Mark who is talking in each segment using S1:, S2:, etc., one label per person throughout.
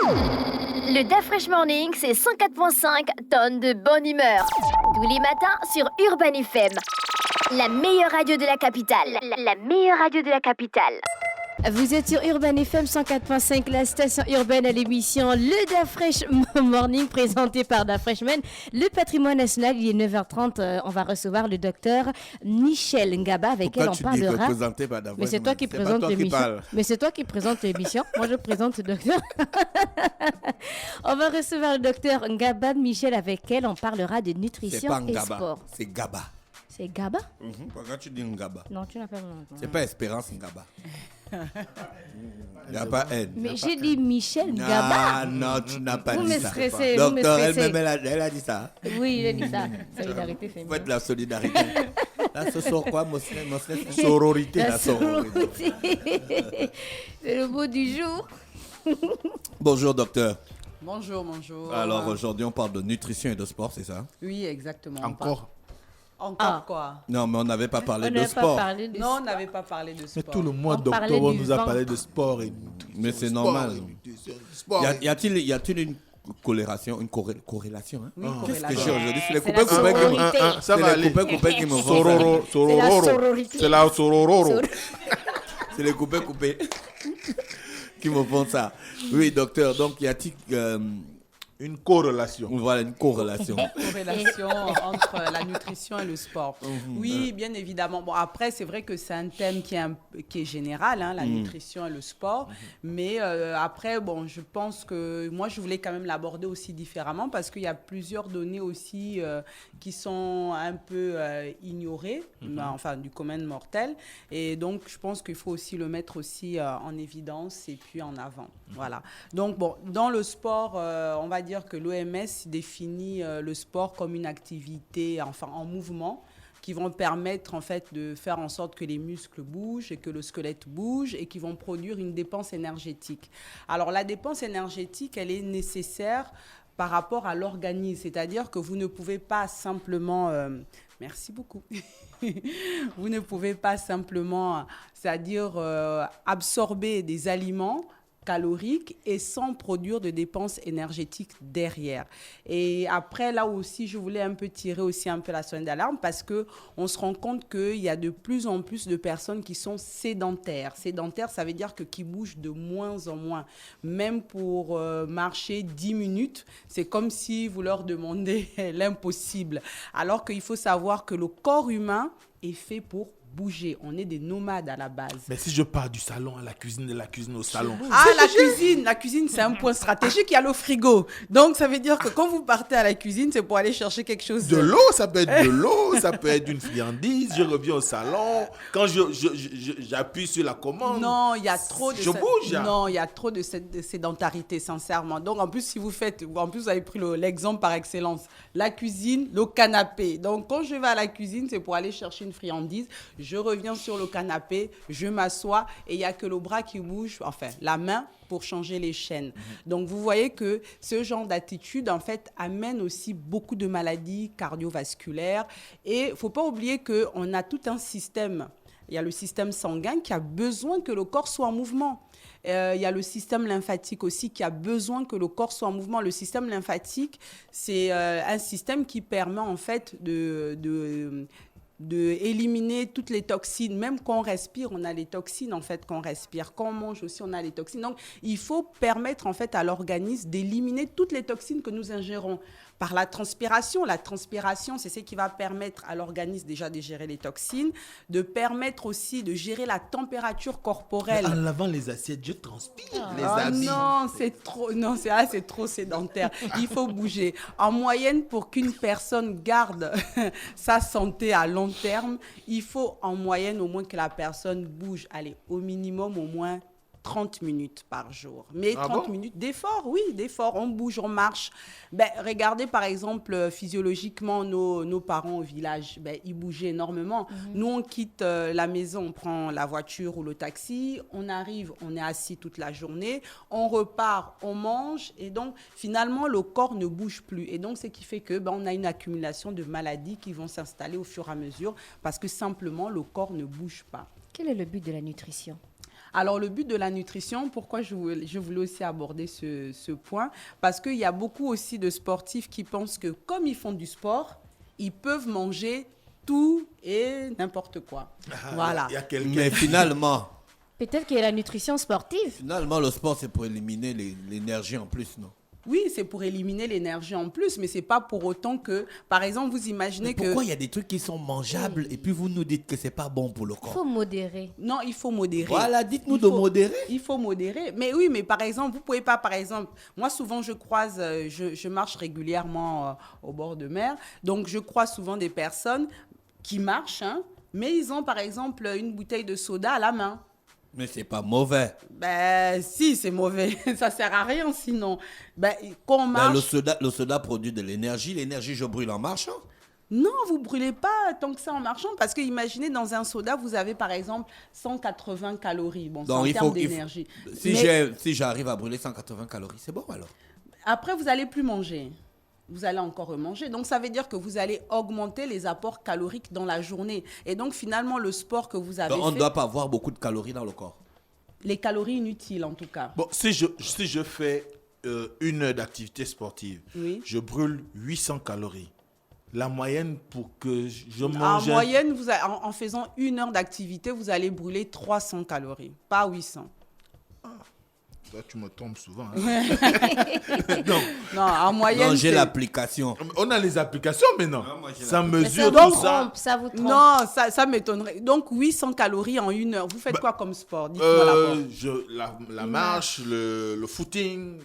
S1: Le Da Fresh Morning, c'est 104.5 tonnes de bonne humeur. Tous les matins sur Urban FM. La meilleure radio de la capitale. La meilleure radio de la capitale.
S2: Vous êtes sur Urban FM 104.5, la station urbaine à l'émission Le Da Fresh Morning, présenté par Da Freshman. Le patrimoine national, il est 9h30. On va recevoir le docteur Michel Ngaba, avec qui on parlera. Mais c'est toi qui présente l'émission. Mais c'est toi qui présente l'émission. Moi, je présente le docteur. On va recevoir le docteur Ngaba Michel, avec qui on parlera de nutrition et sport.
S3: C'est Ngaba.
S2: C'est Ngaba?
S3: Pourquoi tu dis Ngaba?
S2: Non, tu n'as pas le nom.
S3: C'est pas Espérance Ngaba. Il n'y a pas N.
S2: Mais j'ai dit Michel Ngaba.
S3: Ah non, tu n'as pas dit ça.
S2: Docteur,
S3: elle-même, elle a dit ça.
S2: Oui, elle a dit ça. Solidarité féminine.
S3: Faites la solidarité. Là, ce soir quoi, mon frère? Sororité.
S2: La sororité. C'est le mot du jour.
S3: Bonjour, docteur.
S4: Bonjour.
S3: Alors, aujourd'hui, on parle de nutrition et de sport, c'est ça?
S4: Oui, exactement.
S3: Encore
S4: quoi?
S3: Non, mais on n'avait pas parlé de sport.
S4: Non, on n'avait pas parlé de sport.
S5: Mais tout le mois d'octobre, on nous a parlé de sport et
S3: mais c'est normal. Y a-t-il une corrélation, hein?
S4: Oui,
S3: Qu'est-ce que j'ai aujourd'hui? C'est les
S2: coupés
S3: qui me font ça.
S5: C'est la sorororo.
S3: C'est les coupés qui me font ça. Oui, docteur, donc y a-t-il
S5: une corrélation?
S3: Voilà, une corrélation.
S4: Entre la nutrition et le sport. Oui, bien évidemment. Bon, après, c'est vrai que c'est un thème qui est général, hein, la nutrition et le sport. Mais après, bon, je pense que moi, je voulais quand même l'aborder aussi différemment parce qu'il y a plusieurs données aussi qui sont un peu ignorées, enfin, du commun mortel. Et donc, je pense qu'il faut aussi le mettre aussi en évidence et puis en avant. Voilà. Donc, bon, dans le sport, on va dire que l'OMS définit le sport comme une activité, enfin en mouvement, qui vont permettre en fait de faire en sorte que les muscles bougent et que le squelette bouge et qui vont produire une dépense énergétique. Alors la dépense énergétique, elle est nécessaire par rapport à l'organisme, c'est-à-dire que vous ne pouvez pas simplement... Merci beaucoup. Vous ne pouvez pas simplement, c'est-à-dire absorber des aliments caloriques et sans produire de dépenses énergétiques derrière. Et après, là aussi, je voulais un peu tirer aussi un peu la sonnette d'alarme parce qu'on se rend compte qu'il y a de plus en plus de personnes qui sont sédentaires. Sédentaires, ça veut dire qui bougent de moins en moins. Même pour marcher 10 minutes, c'est comme si vous leur demandez l'impossible. Alors qu'il faut savoir que le corps humain est fait pour bouger. On est des nomades à la base.
S5: Mais si je pars du salon à la cuisine, de la cuisine au salon.
S4: Ah, la cuisine, c'est un point stratégique. Il y a le frigo. Donc, ça veut dire que quand vous partez à la cuisine, c'est pour aller chercher quelque chose.
S5: De l'eau, ça peut être de l'eau, ça peut être une friandise. Je reviens au salon. Quand j'appuie sur la commande.
S4: Non, il y a trop de...
S5: Je bouge.
S4: Non, il y a trop de sédentarité, sincèrement. Donc, en plus, si vous faites... En plus, vous avez pris l'exemple par excellence. La cuisine, le canapé. Donc, quand je vais à la cuisine, c'est pour aller chercher une friandise. Je reviens sur le canapé, je m'assois et il n'y a que le bras qui bouge, enfin la main pour changer les chaînes. Donc vous voyez que ce genre d'attitude en fait amène aussi beaucoup de maladies cardiovasculaires et il ne faut pas oublier qu'on a tout un système. Il y a le système sanguin qui a besoin que le corps soit en mouvement. Il y a le système lymphatique aussi qui a besoin que le corps soit en mouvement. Le système lymphatique, c'est un système qui permet en fait de éliminer toutes les toxines. Même quand on respire, on a les toxines en fait qu'on respire. Quand on mange aussi, on a les toxines. Donc, il faut permettre en fait à l'organisme d'éliminer toutes les toxines que nous ingérons par la transpiration. La transpiration, c'est ce qui va permettre à l'organisme déjà de gérer les toxines, de permettre aussi de gérer la température corporelle.
S5: Mais en lavant les assiettes, je transpire les habits.
S4: Non, c'est trop sédentaire. Il faut bouger. En moyenne, pour qu'une personne garde sa santé à long terme, il faut en moyenne au moins que la personne bouge, allez, au minimum au moins 30 minutes par jour. Mais 30 minutes d'effort, oui, d'effort. On bouge, on marche. Regardez par exemple physiologiquement nos parents au village. Ils bougeaient énormément. Nous, on quitte la maison, on prend la voiture ou le taxi. On arrive, on est assis toute la journée. On repart, on mange. Et donc, finalement, le corps ne bouge plus. Et donc, ce qui fait que on a une accumulation de maladies qui vont s'installer au fur et à mesure parce que simplement, le corps ne bouge pas.
S2: Quel est le but de la nutrition ?
S4: Alors, le but de la nutrition, pourquoi je voulais aussi aborder ce point? Parce qu'il y a beaucoup aussi de sportifs qui pensent que comme ils font du sport, ils peuvent manger tout et n'importe quoi. Voilà.
S5: Il y a quelqu'un.
S3: Mais finalement,
S2: Peut-être qu'il y a la nutrition sportive.
S3: le sport, c'est pour éliminer l'énergie en plus, non?
S4: Oui, c'est pour éliminer l'énergie en plus, mais c'est pas pour autant que, par exemple, vous imaginez que...
S3: Pourquoi il y a des trucs qui sont mangeables et puis vous nous dites que c'est pas bon pour le
S2: Il
S3: corps?
S2: faut modérer.
S4: Non, il faut modérer.
S3: Voilà, dites-nous
S4: Il
S3: de
S4: faut-
S3: modérer.
S4: Il faut modérer. Mais oui, mais par exemple, vous pouvez pas, par exemple, moi souvent je croise, je marche régulièrement au bord de mer, donc je croise souvent des personnes qui marchent, hein, mais ils ont par exemple une bouteille de soda à la main.
S3: Mais c'est pas mauvais.
S4: Ben si, c'est mauvais, ça sert à rien sinon. Ben quand on
S3: Ben,
S4: marche,
S3: le soda produit de l'énergie. L'énergie, je brûle en marchant.
S4: non, vous brûlez pas tant que ça en marchant, parce que imaginez dans un soda, vous avez par exemple 180 calories. Bon, c'est en termes d'énergie.
S3: Si j'arrive à brûler 180 calories, c'est bon alors.
S4: Après, vous allez plus manger. Vous allez encore remanger. Donc, ça veut dire que vous allez augmenter les apports caloriques dans la journée. Et donc, finalement, le sport que vous avez
S3: Donc, on ne
S4: fait,
S3: doit pas avoir beaucoup de calories dans le corps.
S4: les calories inutiles en tout cas.
S5: Bon, si je fais 1 heure d'activité sportive,
S4: Oui.
S5: je brûle 800 calories. La moyenne pour que je
S4: En
S5: mange...
S4: moyenne, en faisant 1 heure d'activité, vous allez brûler 300 calories, pas 800.
S5: Toi, tu me trompes souvent. Hein. Donc,
S4: Non, en moyenne,
S3: Non, j'ai
S4: c'est-
S3: l'application.
S5: on a les applications maintenant.
S3: moi, j'ai
S5: Ça
S2: Mais
S5: mesure
S2: ça vous
S5: tout ça.
S2: trompe, ça vous trompe.
S4: Non, ça m'étonnerait. Donc, 800 calories en 1 heure. Vous faites quoi comme sport? Dites-moi d'abord.
S5: La marche, le footing,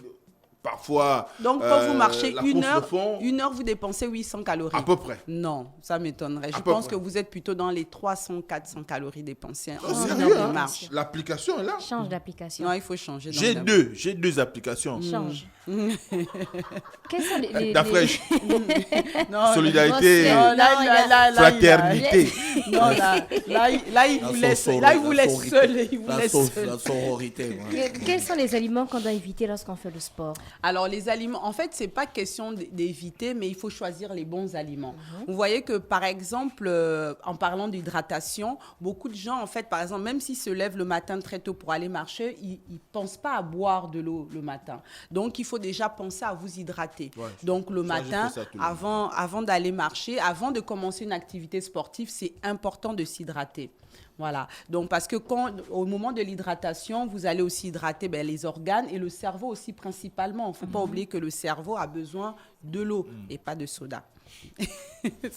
S5: parfois.
S4: Donc, quand vous marchez
S5: la
S4: 1
S5: course
S4: heure,
S5: de fond,
S4: 1 heure, vous dépensez 800 calories.
S5: à peu près.
S4: Non, ça m'étonnerait. Je
S5: peu
S4: pense
S5: près.
S4: que vous êtes plutôt dans les 300-400 calories dépensées
S5: Oh,
S4: en une
S5: sérieux,
S4: heure de
S5: hein?
S4: marche.
S5: L'application est là.
S2: Change d'application.
S4: Non, il faut changer.
S5: J'ai deux applications.
S2: Change. Quels sont les...
S5: La fraîche,
S4: Non,
S5: solidarité,
S2: Non, là,
S5: fraternité.
S4: Non, là, il vous laisse seul. Il vous laisse seul.
S3: La sororité. ouais.
S2: Quels sont les aliments qu'on doit éviter lorsqu'on fait le sport?
S4: Alors, les aliments, en fait, c'est pas question d'éviter, mais il faut choisir les bons aliments. Vous voyez que, par exemple, en parlant d'hydratation, beaucoup de gens, en fait, par exemple, même s'ils se lèvent le matin très tôt pour aller marcher, ils pensent pas à boire de l'eau le matin. Donc, il faut déjà penser à vous hydrater.
S5: Ouais,
S4: Donc, le
S5: ça, je
S4: matin,
S5: fais ça tous les jours.
S4: avant d'aller marcher, avant de commencer une activité sportive, c'est important de s'hydrater. Voilà. Donc, parce que au moment de l'hydratation, vous allez aussi hydrater les organes et le cerveau aussi principalement. Il ne faut pas oublier que le cerveau a besoin de l'eau et pas de soda.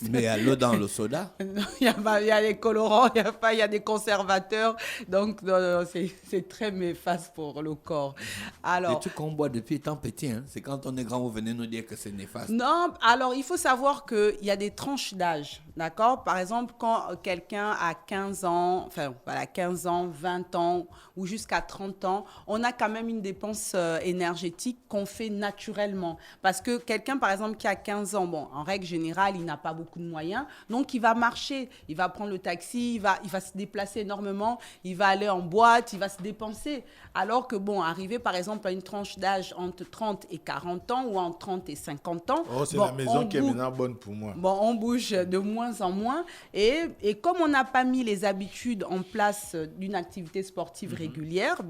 S3: Mais il y a l'eau dans le soda.
S4: Il y a des colorants, il y a des conservateurs. Donc, non, c'est très néfaste pour le corps.
S3: Les
S4: Alors,
S3: trucs qu'on boit depuis étant petit, hein. C'est quand on est grand, vous venez nous dire que c'est néfaste.
S4: non, alors il faut savoir qu'il y a des tranches d'âge, d'accord? Par exemple, quand quelqu'un a 15 ans, enfin voilà, 15 ans, 20 ans ou jusqu'à 30 ans, on a quand même une dépense énergétique qu'on fait naturellement. Parce que quelqu'un, par exemple, qui a 15 ans, bon, en règle générale, il n'a pas beaucoup de moyens, donc il va marcher, il va prendre le taxi, il va se déplacer énormément, il va aller en boîte, il va se dépenser. Alors que, bon, arriver par exemple à une tranche d'âge entre 30 et 40 ans ou entre 30 et 50 ans,
S5: Oh, c'est
S4: bon,
S5: la maison
S4: on
S5: qui est
S4: bouge-
S5: maintenant bonne pour moi.
S4: Bon, on bouge de moins en moins. Et comme on n'a pas mis les habitudes en place d'une activité sportive régulière,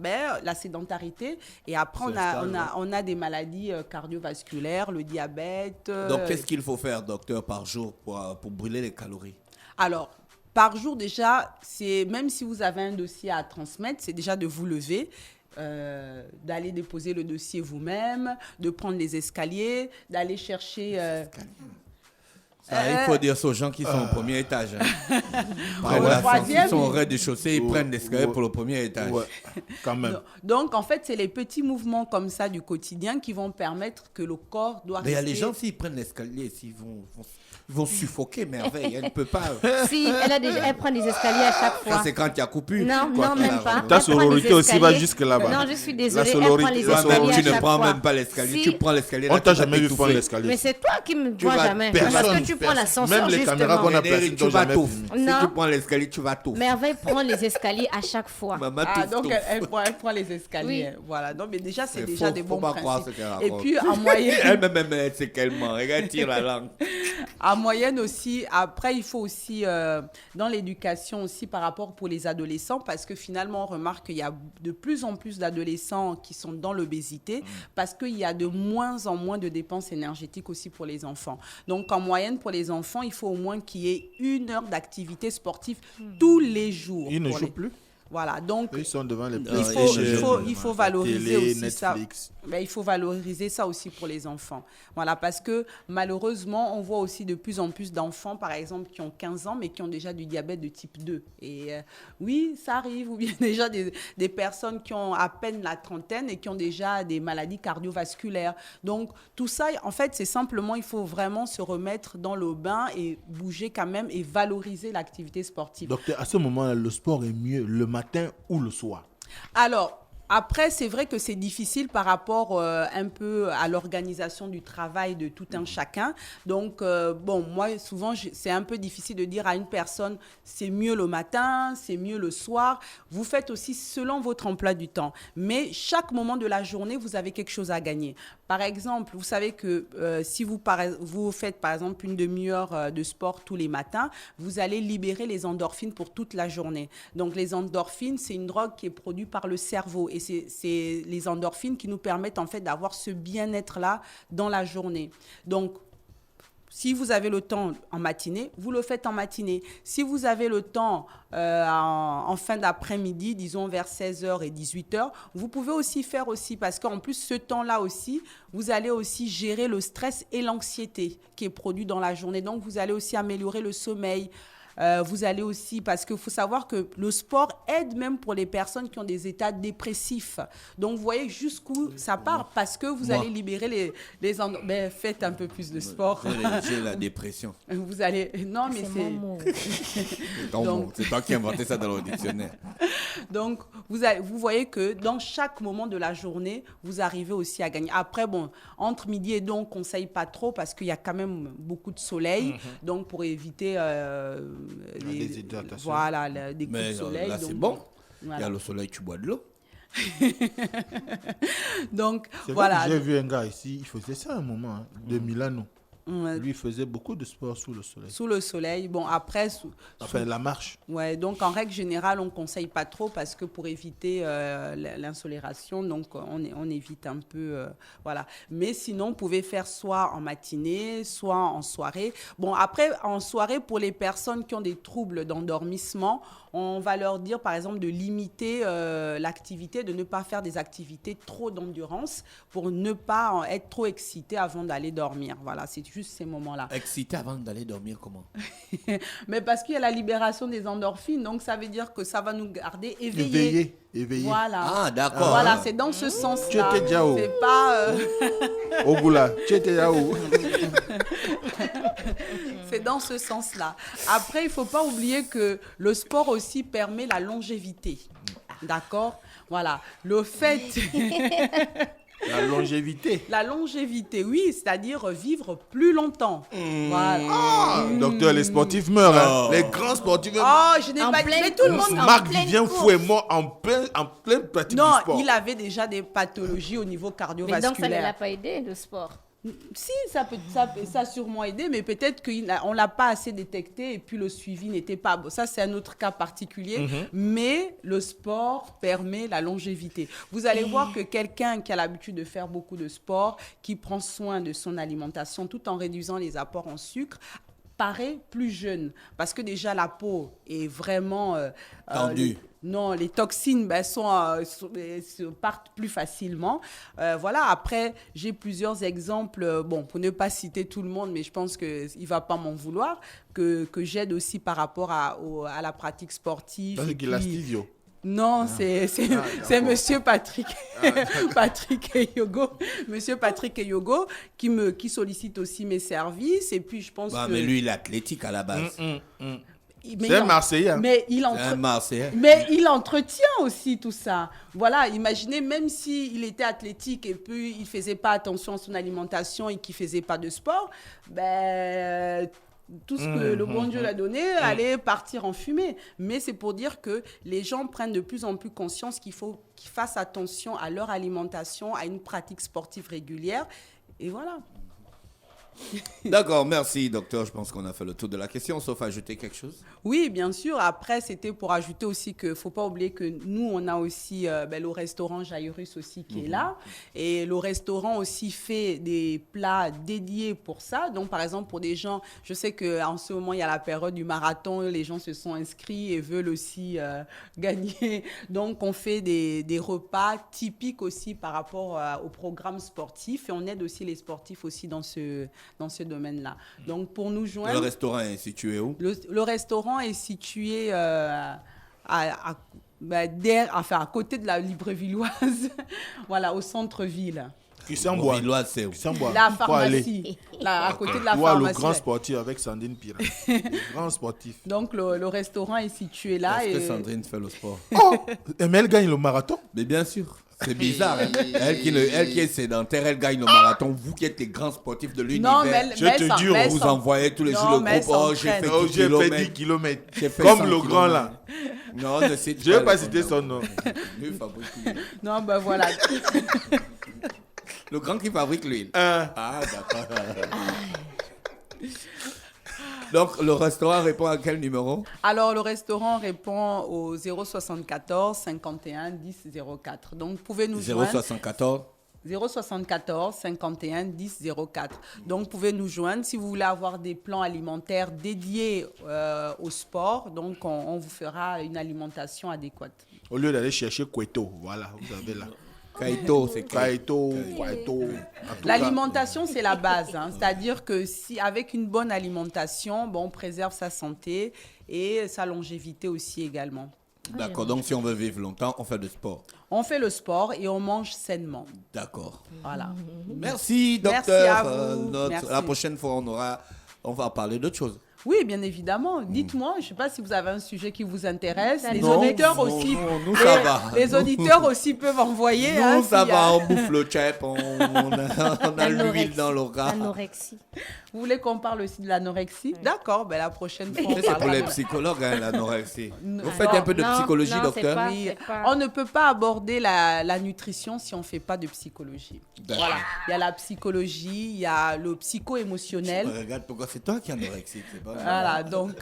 S4: la sédentarité, et après, on a des maladies cardiovasculaires, le diabète.
S3: Donc, qu'est-ce qu'il faut faire, docteur, par jour pour brûler les calories?
S4: Alors, par jour, déjà, même si vous avez un dossier à transmettre, c'est déjà de vous lever, d'aller déposer le dossier vous-même, de prendre les escaliers, d'aller chercher...
S3: Ça, il faut dire ça aux gens qui sont au premier étage. Hein. Prennent
S4: Au
S3: l'ascenseur,
S4: troisième,
S3: ils sont au rez-de-chaussée, ils prennent l'escalier pour le premier étage.
S5: Ouais, quand même.
S4: Donc, en fait, c'est les petits mouvements comme ça du quotidien qui vont permettre que le corps doit
S3: Mais il y a
S4: rester...
S3: les gens, s'ils prennent l'escalier, ils vont suffoquer, merveille. Elle ne peut pas.
S2: Si, elle prend des escaliers à chaque
S3: Ça,
S2: fois.
S3: c'est quand il y a coupure.
S2: Non,
S3: Quoi
S2: non,
S3: qu'il
S2: même
S3: arrive.
S2: pas.
S5: Ta
S2: Elle prend
S5: sororité
S2: des
S5: aussi va
S2: escaliers.
S5: jusque là-bas.
S2: Non, je suis désolée,
S5: La
S2: elle prend les
S5: sororité-
S3: Toi-même,
S2: escaliers
S3: tu
S2: à
S3: ne
S2: chaque
S3: prends
S2: fois.
S3: même pas l'escalier.
S2: Si.
S3: Tu prends l'escalier.
S5: On
S3: là,
S5: t'a
S3: tu vas
S5: jamais vu prendre
S3: t'étouffer.
S5: l'escalier.
S2: Mais c'est toi qui me
S3: Tu
S2: vois
S3: vas-
S2: jamais.
S5: personne-
S2: Parce que tu tu prends l'ascenseur,
S5: Même les
S2: justement.
S5: caméras qu'on a
S3: Derrick,
S5: placées,
S3: tu
S5: n'ont
S3: vas
S5: jamais
S3: tout.
S5: filmé.
S3: Si
S2: Non.
S3: tu prends l'escalier, tu vas tout.
S2: Merveille prend les escaliers à chaque fois.
S3: Maman,
S4: Ah,
S3: tout,
S4: donc
S3: tout.
S4: elle prend les escaliers. Voilà. Donc, mais déjà, c'est
S3: Mais
S4: déjà des
S3: faut
S4: bons
S3: pas croire
S4: principes.
S3: ce qu'elle
S4: Et
S3: raconte.
S4: puis, en moyenne,
S3: Elle-même, elle sait qu'elle ment. Regarde, tire la langue.
S4: en moyenne aussi, après, il faut aussi, dans l'éducation aussi, par rapport pour les adolescents, parce que finalement, on remarque qu'il y a de plus en plus d'adolescents qui sont dans l'obésité, parce qu'il y a de moins en moins de dépenses énergétiques aussi pour les enfants. Donc, en moyenne, pour les enfants, il faut au moins qu'il y ait 1 heure d'activité sportive tous les jours.
S5: Ils ne
S4: pour
S5: jouent
S4: les-
S5: plus.
S4: Voilà, donc
S5: Ils sont devant les
S4: il faut valoriser
S5: télé,
S4: aussi ça.
S5: Netflix.
S4: Mais il faut valoriser ça aussi pour les enfants. Voilà, parce que malheureusement, on voit aussi de plus en plus d'enfants, par exemple, qui ont 15 ans, mais qui ont déjà du diabète de type 2. Et oui, ça arrive. Ou bien déjà des personnes qui ont à peine la trentaine et qui ont déjà des maladies cardiovasculaires. Donc, tout ça, en fait, c'est simplement, il faut vraiment se remettre dans le bain et bouger quand même et valoriser l'activité sportive.
S5: Docteur, à ce moment-là, le sport est mieux le matin ou le soir?
S4: Alors, après, c'est vrai que c'est difficile par rapport un peu à l'organisation du travail de tout un chacun. Donc, bon, moi, souvent, c'est un peu difficile de dire à une personne, c'est mieux le matin, c'est mieux le soir. Vous faites aussi selon votre emploi du temps. Mais chaque moment de la journée, vous avez quelque chose à gagner. Par exemple, vous savez que si vous faites, par exemple, une demi-heure de sport tous les matins, vous allez libérer les endorphines pour toute la journée. Donc, les endorphines, c'est une drogue qui est produite par le cerveau. Et c'est les endorphines qui nous permettent en fait d'avoir ce bien-être-là dans la journée. Donc, si vous avez le temps en matinée, vous le faites en matinée. Si vous avez le temps en fin d'après-midi, disons vers 16h et 18h, vous pouvez aussi faire aussi, parce qu'en plus, ce temps-là aussi, vous allez aussi gérer le stress et l'anxiété qui est produit dans la journée. Donc, vous allez aussi améliorer le sommeil. Vous allez aussi, parce qu'il faut savoir que le sport aide même pour les personnes qui ont des états dépressifs. Donc, vous voyez jusqu'où ça part, parce que vous allez libérer les mais faites un peu plus de sport.
S3: J'ai la dépression.
S4: Vous allez... Non, mais
S2: C'est mon mot.
S3: C'est ton
S4: Donc-
S3: mot. C'est toi qui as inventé ça dans le dictionnaire.
S4: Donc, vous voyez que dans chaque moment de la journée, vous arrivez aussi à gagner. Après, bon, entre midi et deux, on ne conseille pas trop parce qu'il y a quand même beaucoup de soleil. Donc, pour éviter
S5: déshydratation.
S4: voilà, des coups
S3: Mais
S4: de soleil.
S3: là,
S4: donc,
S3: c'est bon. Il y
S4: voilà.
S3: a le soleil, tu bois de l'eau.
S4: Donc,
S5: C'est
S4: voilà.
S5: vrai que j'ai vu un gars ici, il faisait ça à un moment, hein, de Milano.
S4: Ouais,
S5: Lui, il faisait beaucoup de sport sous le soleil.
S4: sous le soleil. Bon, après,
S5: Enfin, la marche.
S4: ouais, donc en règle générale, on ne conseille pas trop parce que pour éviter l'insolération, donc on évite un peu, voilà. Mais sinon, vous pouvez faire soit en matinée, soit en soirée. Bon, après, en soirée, pour les personnes qui ont des troubles d'endormissement, on va leur dire, par exemple, de limiter l'activité, de ne pas faire des activités trop d'endurance pour ne pas être trop excité avant d'aller dormir. Voilà, c'est juste ces moments-là.
S3: Excité avant d'aller dormir, comment?
S4: Mais parce qu'il y a la libération des endorphines, donc ça veut dire que ça va nous garder éveillés.
S5: Éveillé.
S4: Voilà.
S3: Ah, d'accord.
S4: Voilà, c'est dans ce sens-là.
S5: Tu étais déjà où?
S4: C'est pas,
S5: Ogoula, tu étais là où?
S4: c'est dans ce sens-là. Après, il faut pas oublier que le sport aussi permet la longévité. D'accord? Voilà. Le fait,
S5: La longévité.
S4: la longévité, oui, c'est-à-dire vivre plus longtemps. Voilà.
S5: Ah, docteur, les sportifs meurent. Hein.
S3: Oh.
S5: Les grands sportifs meurent.
S4: Oh, je n'ai
S2: En
S4: pas dit,
S2: pleine
S4: mais tout le
S2: course.
S4: monde.
S2: en
S5: Marc
S2: pleine
S5: Vivien
S2: course.
S5: Fou est mort en pleine pratique
S4: Non,
S5: du sport.
S4: il avait déjà des pathologies au niveau
S2: Mais donc, ça ne
S4: cardiovasculaire.
S2: l'a pas aidé, le sport.
S4: Si, ça a sûrement aidé, mais peut-être qu'on ne l'a pas assez détecté et puis le suivi n'était pas bon. Ça, c'est un autre cas particulier. Mais le sport permet la longévité. Vous allez voir que quelqu'un qui a l'habitude de faire beaucoup de sport, qui prend soin de son alimentation tout en réduisant les apports en sucre, paraît plus jeune. Parce que déjà, la peau est vraiment...
S3: Tendue.
S4: Non, les toxines partent plus facilement. Voilà, après, j'ai plusieurs exemples, bon, pour ne pas citer tout le monde, mais je pense qu'il ne va pas m'en vouloir, que j'aide aussi par rapport à la pratique sportive.
S5: Parce
S4: Et
S5: qu'il a
S4: puis-
S5: Stevio.
S4: Non, c'est Monsieur Patrick, Patrick Eyogo, Monsieur Patrick Eyogo qui sollicite aussi mes services. Et puis, je pense
S3: Bah,
S4: que...
S3: mais lui, il est athlétique à la base.
S5: C'est un Marseillais. Hein.
S4: Mais
S3: C'est un Marseillais.
S4: mais il entretient aussi tout ça. Voilà, imaginez, même s'il était athlétique et puis il faisait pas attention à son alimentation et qu'il faisait pas de sport, ben, tout ce que le bon Dieu lui a donné allait partir en fumée. Mais c'est pour dire que les gens prennent de plus en plus conscience qu'il faut qu'ils fassent attention à leur alimentation, à une pratique sportive régulière. Et voilà.
S3: D'accord, merci docteur. Je pense qu'on a fait le tour de la question, sauf ajouter quelque chose.
S4: Oui, bien sûr. Après, c'était pour ajouter aussi qu'il ne faut pas oublier que nous, on a aussi le restaurant Jairus aussi qui est là. Et le restaurant aussi fait des plats dédiés pour ça. Donc, par exemple, pour des gens, je sais qu'en ce moment, il y a la période du marathon. Les gens se sont inscrits et veulent aussi gagner. Donc, on fait des repas typiques aussi par rapport au programme sportif. Et on aide aussi les sportifs aussi dans ce domaine-là. Donc, pour nous joindre...
S3: Le restaurant est situé où?
S4: Le restaurant est situé à côté de la Librevilloise, voilà, au centre-ville.
S5: Christian Bois.
S3: Villoise, c'est où?
S5: Christian Bois.
S4: La
S5: Faut aller.
S4: pharmacie, à côté de la
S5: Voir le
S4: pharmacie.
S5: grand sportif avec Sandrine Pira. Le grand sportif.
S4: Donc, le restaurant est situé là.
S3: Est-ce que
S4: et-
S3: Sandrine fait le sport?
S5: Oh, mais elle gagne le marathon.
S3: Mais bien sûr. C'est bizarre. Hein? Elle qui est sédentaire, elle gagne le marathon. Vous qui êtes les grands sportifs de l'univers.
S4: Non, mais
S5: Je te jure,
S3: vous envoyez tous les jours
S4: Non,
S3: le
S4: mais
S3: groupe. Oh, j'ai fait 10
S5: Oh, j'ai fait 10
S3: kilomètres.
S5: kilomètres.
S3: J'ai fait
S5: Comme
S3: 100
S5: le grand là.
S3: Non, ne cite
S5: Je ne vais pas
S3: le
S5: citer
S3: nom.
S5: son nom.
S3: Lui fabrique l'huile.
S4: Non, ben voilà.
S3: Le grand qui fabrique l'huile.
S5: Hein.
S3: Ah, d'accord. Donc, le restaurant répond à quel numéro?
S4: Alors, le restaurant répond au 074 51 10 04. Donc, vous pouvez nous joindre.
S3: 074.
S4: 074 51 10 04. Donc, vous pouvez nous joindre si vous voulez avoir des plans alimentaires dédiés au sport. Donc, on vous fera une alimentation adéquate.
S5: Au lieu d'aller chercher Cueto, voilà, vous avez là.
S3: Kaito, c'est
S5: Cueto, Cueto.
S4: L'alimentation, c'est la base. Hein. C'est-à-dire que si, avec une bonne alimentation, bon, on préserve sa santé et sa longévité aussi également.
S3: D'accord, donc si on veut vivre longtemps, on fait du sport.
S4: On fait le sport et on mange sainement.
S3: D'accord.
S4: Voilà.
S3: Merci,
S4: Merci
S3: docteur.
S4: à vous. Merci.
S3: La prochaine fois, on va parler d'autre chose.
S4: Oui, bien évidemment. Dites-moi, je ne sais pas si vous avez un sujet qui vous intéresse. Les
S3: Non,
S4: auditeurs
S3: non,
S4: aussi.
S3: non, nous, ça va.
S4: Les auditeurs aussi peuvent envoyer.
S3: Nous,
S4: hein,
S3: ça
S4: s'il y
S3: va,
S4: a-
S3: on bouffe le chep, on a l'huile dans le rat.
S2: Anorexie.
S4: Vous voulez qu'on parle aussi de l'anorexie? D'accord, ben la prochaine fois, on
S3: C'est pour
S4: parlera
S3: les
S4: de-
S3: psychologues, hein, l'anorexie.
S4: Non.
S3: Vous faites un peu de
S2: Non,
S3: psychologie,
S2: non, c'est
S3: docteur?
S2: pas-
S4: Oui,
S2: c'est pas-
S4: on ne peut pas aborder la nutrition si on ne fait pas de psychologie.
S3: D'accord.
S4: Voilà. Il y a la psychologie, il y a le psycho-émotionnel.
S3: Regarde, pourquoi c'est toi qui es anorexique, c'est pas moi.
S4: Voilà, donc...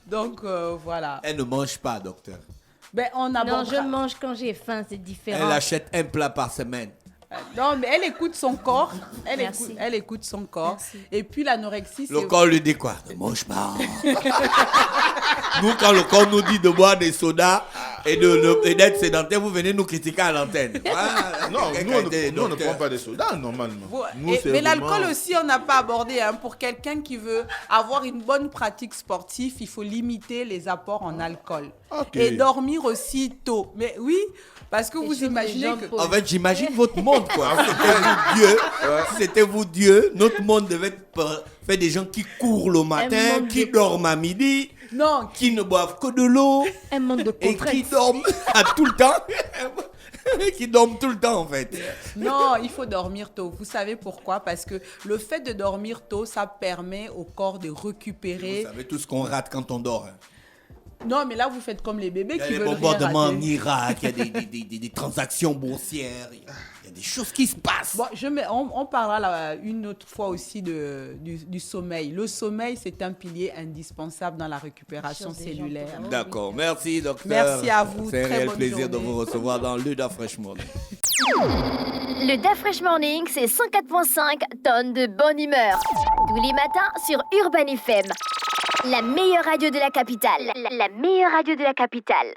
S4: donc, voilà.
S3: Elle ne mange pas, docteur.
S4: Ben, on
S2: Non,
S4: abordera...
S2: je mange quand j'ai faim, c'est différent.
S3: Elle achète un plat par semaine.
S4: Non, mais elle écoute son corps.
S2: Merci.
S4: Elle écoute son corps.
S2: Merci.
S4: Et puis l'anorexie,
S3: Le
S4: c'est...
S3: corps lui dit quoi? Ne mange pas. Nous, quand le corps nous dit de boire des sodas et d'être sédentaire, vous venez nous critiquer à l'antenne. Voilà.
S5: Non,
S3: Quelqu'un
S5: nous,
S3: était
S5: on ne
S3: docteur.
S5: prend pas de soda normalement.
S4: Bon,
S5: Nous, c'est
S4: mais
S5: vraiment-
S4: l'alcool aussi, on n'a pas abordé. Hein. Pour quelqu'un qui veut avoir une bonne pratique sportive, il faut limiter les apports en alcool.
S5: Ok.
S4: Et dormir aussi tôt. Mais oui, parce que
S2: Les
S4: vous
S2: choses des
S4: imaginez
S2: gens
S4: que...
S2: pauvres.
S3: En fait, j'imagine votre monde, quoi. C'était vous Dieu. C'était vous Dieu. Notre monde devait être fait des gens qui courent le matin,
S2: monde
S3: qui
S2: de-
S3: dorment à midi,
S4: Non,
S3: qui ne boivent que de l'eau
S2: Un monde de
S3: et qui
S2: contraintes.
S3: dorment à tout le temps. Qui dorment tout le temps, en fait.
S4: non, il faut dormir tôt. Vous savez pourquoi? Parce que le fait de dormir tôt, ça permet au corps de récupérer.
S3: Vous savez tout ce qu'on rate quand on dort. Hein.
S4: Non, mais là, vous faites comme les bébés
S3: Il y a
S4: qui
S3: des
S4: veulent rien
S3: bombardements en
S4: rater.
S3: Irak, il y a des transactions boursières, il y a des choses qui se passent.
S4: Bon, on parlera là, une autre fois aussi du sommeil. Le sommeil, c'est un pilier indispensable dans la récupération
S2: Chose des gens
S4: cellulaire.
S2: pauvres.
S3: D'accord, merci docteur.
S4: Merci à vous,
S3: C'est un
S4: très
S3: réel
S4: bonne
S3: plaisir de
S4: journée.
S3: vous recevoir dans le Da Fresh Morning.
S1: Le Da Fresh Morning, c'est 104.5 tonnes de bonne humeur. Tous les matins sur Urban FM. La meilleure radio de la capitale. La meilleure radio de la capitale.